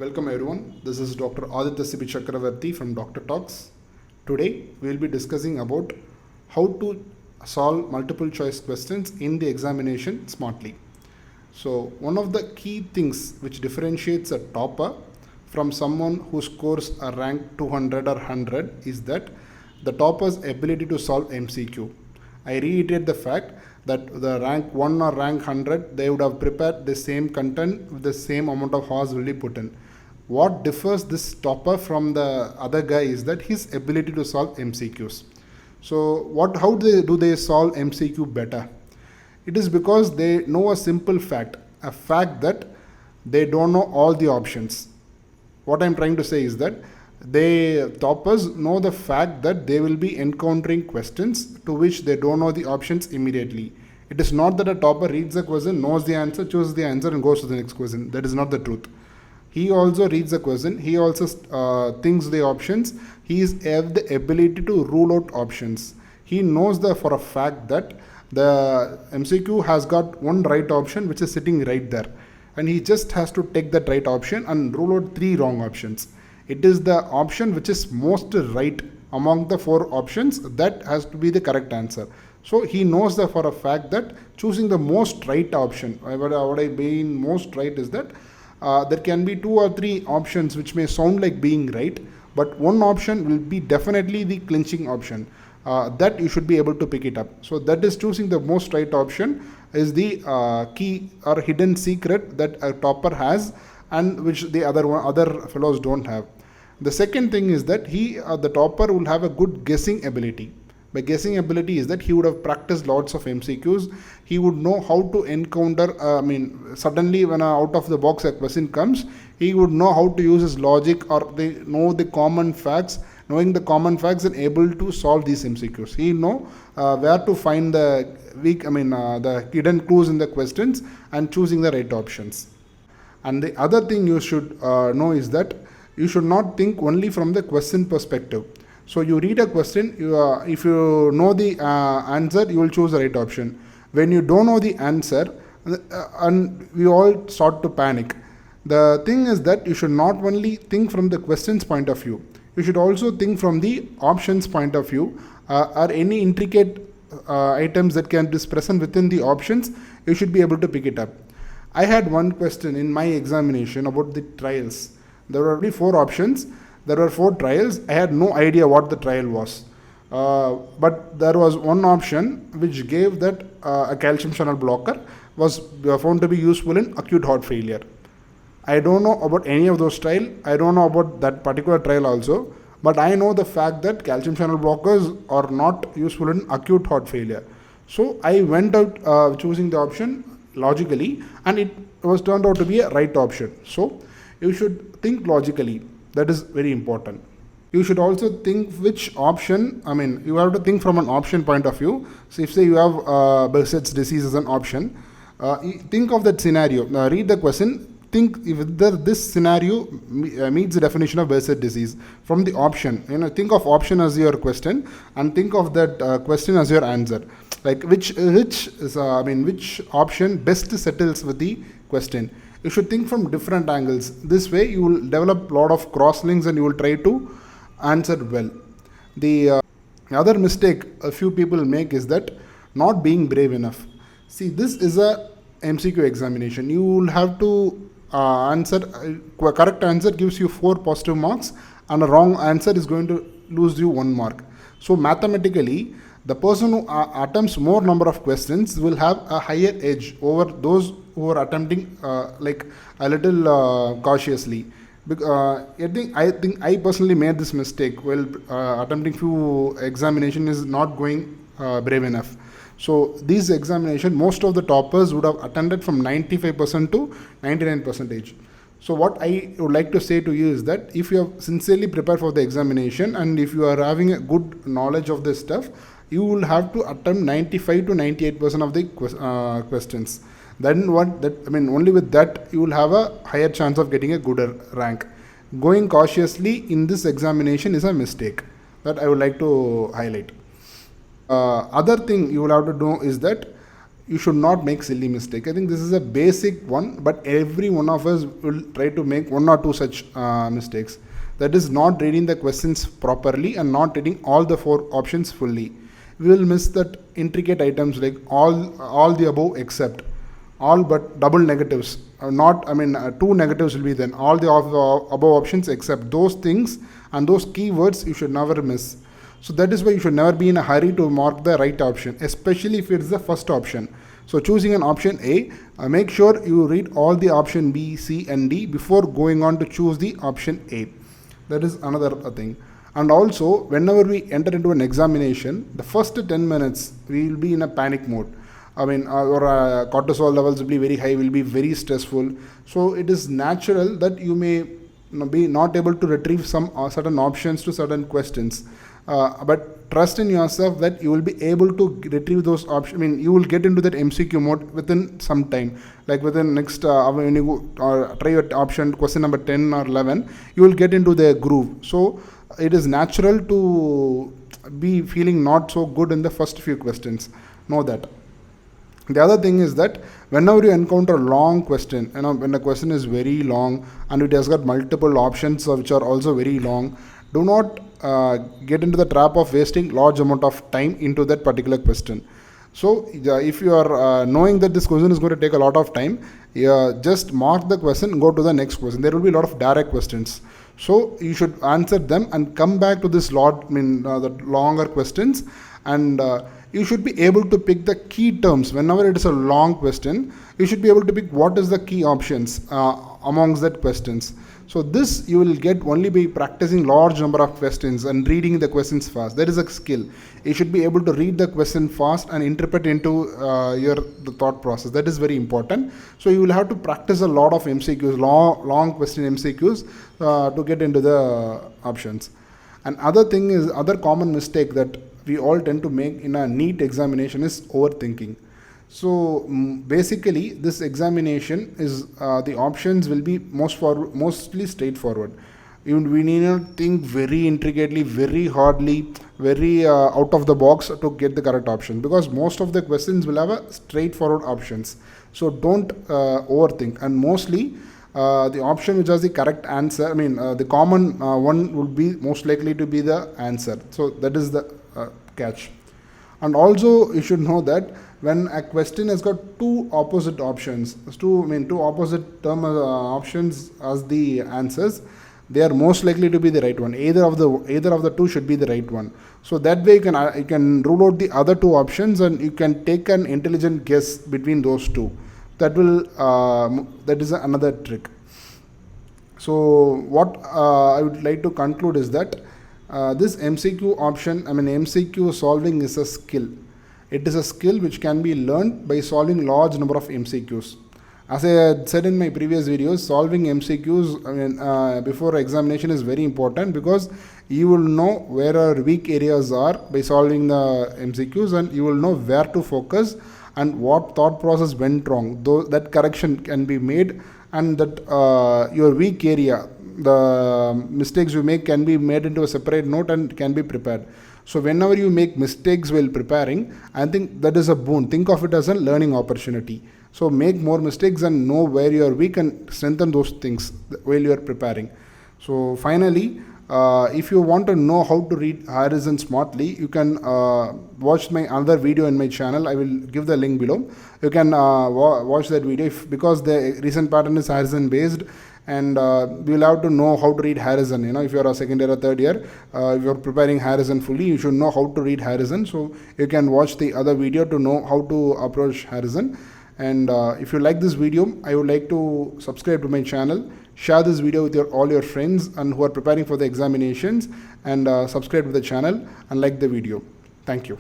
Welcome everyone. This is Dr. Aditya Sibi Chakravarti from Dr. Talks. Today we will be discussing about how to solve multiple choice questions in the examination smartly. So one of the key things which differentiates a topper from someone who scores a rank 200 or 100 is that the topper's ability to solve MCQ. I reiterate the fact that the rank 1 or rank 100, they would have prepared the same content with the same amount of hours will be put in. What differs this topper from the other guy is that his ability to solve MCQs. So how do they solve MCQ better? It is because they know a simple fact, a fact that they don't know all the options. What I'm trying to say is that toppers know the fact that they will be encountering questions to which they don't know the options immediately. It is not that a topper reads the question, knows the answer, chooses the answer and goes to the next question. That is not the truth. He also reads the question, he also thinks the options, he have the ability to rule out options. He knows for a fact that the MCQ has got one right option which is sitting right there, and he just has to take that right option and rule out 3 wrong options. It is the option which is most right among the 4 options that has to be the correct answer. So he knows for a fact that choosing the most right option, what I mean most right is that there can be 2 or 3 options which may sound like being right, but one option will be definitely the clinching option. That you should be able to pick it up. So that is choosing the most right option is the key or hidden secret that a topper has and which the other fellows don't have. The second thing is that the topper will have a good guessing ability. By guessing ability is that he would have practiced lots of MCQs. He would know how to encounter, suddenly when out of the box a question comes, he would know how to use his logic or know the common facts. Knowing the common facts and able to solve these MCQs. He know where to find the the hidden clues in the questions and choosing the right options. And the other thing you should know is that you should not think only from the question perspective. So you read a question, if you know the answer, you will choose the right option. When you don't know the answer, and we all start to panic. The thing is that you should not only think from the question's point of view, you should also think from the options point of view, or any intricate items that can be present within the options, you should be able to pick it up. I had one question in my examination about the trials. There were only 4 options. There were 4 trials. I had no idea what the trial was. But there was one option which gave that a calcium channel blocker was found to be useful in acute heart failure. I don't know about any of those trials. I don't know about that particular trial also. But I know the fact that calcium channel blockers are not useful in acute heart failure. So I went out choosing the option logically, and it was turned out to be a right option. So you should think logically. That is very important. You should also think which option, you have to think from an option point of view. So if say you have Behçet's disease as an option, think of that scenario. Read the question. Think if this scenario meets the definition of Behçet's disease from the option. Think of option as your question and think of that question as your answer. Like which option best settles with the question. You should think from different angles. This way you will develop a lot of cross links and you will try to answer well. The other mistake a few people make is that not being brave enough. See, this is a MCQ examination. You will have to answer, correct answer gives you 4 positive marks and a wrong answer is going to lose you 1 mark. So mathematically, the person who attempts more number of questions will have a higher edge over those who are attempting like a little cautiously. I think I personally made this mistake while attempting few examination is not going brave enough. So these examination, most of the toppers would have attended from 95% to 99%. So what I would like to say to you is that if you have sincerely prepared for the examination and if you are having a good knowledge of this stuff, you will have to attempt 95 to 98% of the questions. Then only with that you will have a higher chance of getting a good rank. Going cautiously in this examination is a mistake that I would like to highlight. Other thing you will have to do is that you should not make silly mistake. I think this is a basic one, but every one of us will try to make one or two such mistakes. That is not reading the questions properly and not reading all the 4 options fully. We will miss that intricate items like all the above except, all but double negatives. Two negatives will be then. All the above options except those things and those keywords you should never miss. So that is why you should never be in a hurry to mark the right option, especially if it's the first option. So choosing an option A, make sure you read all the option B, C and D before going on to choose the option A. That is another thing. And also, whenever we enter into an examination, the first 10 minutes we will be in a panic mode. Our cortisol levels will be very high, will be very stressful. So it is natural that you may be not able to retrieve some certain options to certain questions. But trust in yourself that you will be able to retrieve those options. You will get into that MCQ mode within some time. Like within next, when you go, try your option, question number 10 or 11, you will get into the groove. So it is natural to be feeling not so good in the first few questions. Know that. The other thing is that whenever you encounter a long question, when the question is very long and it has got multiple options which are also very long, do not get into the trap of wasting large amount of time into that particular question. So if you are knowing that this question is going to take a lot of time, just mark the question and go to the next question. There will be a lot of direct questions. So you should answer them and come back to this the longer questions, and you should be able to pick the key terms. Whenever it is a long question, you should be able to pick what is the key options amongst that questions. So this you will get only by practicing large number of questions and reading the questions fast. That is a skill. You should be able to read the question fast and interpret into the thought process. That is very important. So you will have to practice a lot of MCQs, long question MCQs to get into the options. And other common mistake that we all tend to make in a NEET examination is overthinking. So basically this examination is the options will be mostly straightforward. We need not think very intricately, very hardly, very out of the box to get the correct option, because most of the questions will have a straightforward options. So don't overthink, and mostly the option which has the correct answer, the common one would be most likely to be the answer. So that is the catch. And also you should know that when a question has got two opposite options, two opposite term options as the answers, they are most likely to be the right one. Either of the two should be the right one. So that way you can rule out the other two options and you can take an intelligent guess between those two. That is another trick. So what I would like to conclude is that this MCQ option, MCQ solving is a skill. It is a skill which can be learned by solving large number of MCQs. As I had said in my previous videos, solving MCQs before examination is very important, because you will know where our weak areas are by solving the MCQs, and you will know where to focus and what thought process went wrong. That correction can be made, and that your weak area, the mistakes you make, can be made into a separate note and can be prepared. So whenever you make mistakes while preparing, I think that is a boon. Think of it as a learning opportunity. So make more mistakes and know where you are weak and strengthen those things while you are preparing. So finally, if you want to know how to read Harrison smartly, you can watch my other video in my channel. I will give the link below. You can watch that video because the recent pattern is Harrison based. And we will have to know how to read Harrison. If you are a second year or third year, if you are preparing Harrison fully, you should know how to read Harrison. So you can watch the other video to know how to approach Harrison. And if you like this video, I would like to subscribe to my channel, share this video with all your friends and who are preparing for the examinations, and subscribe to the channel and like the video. Thank you.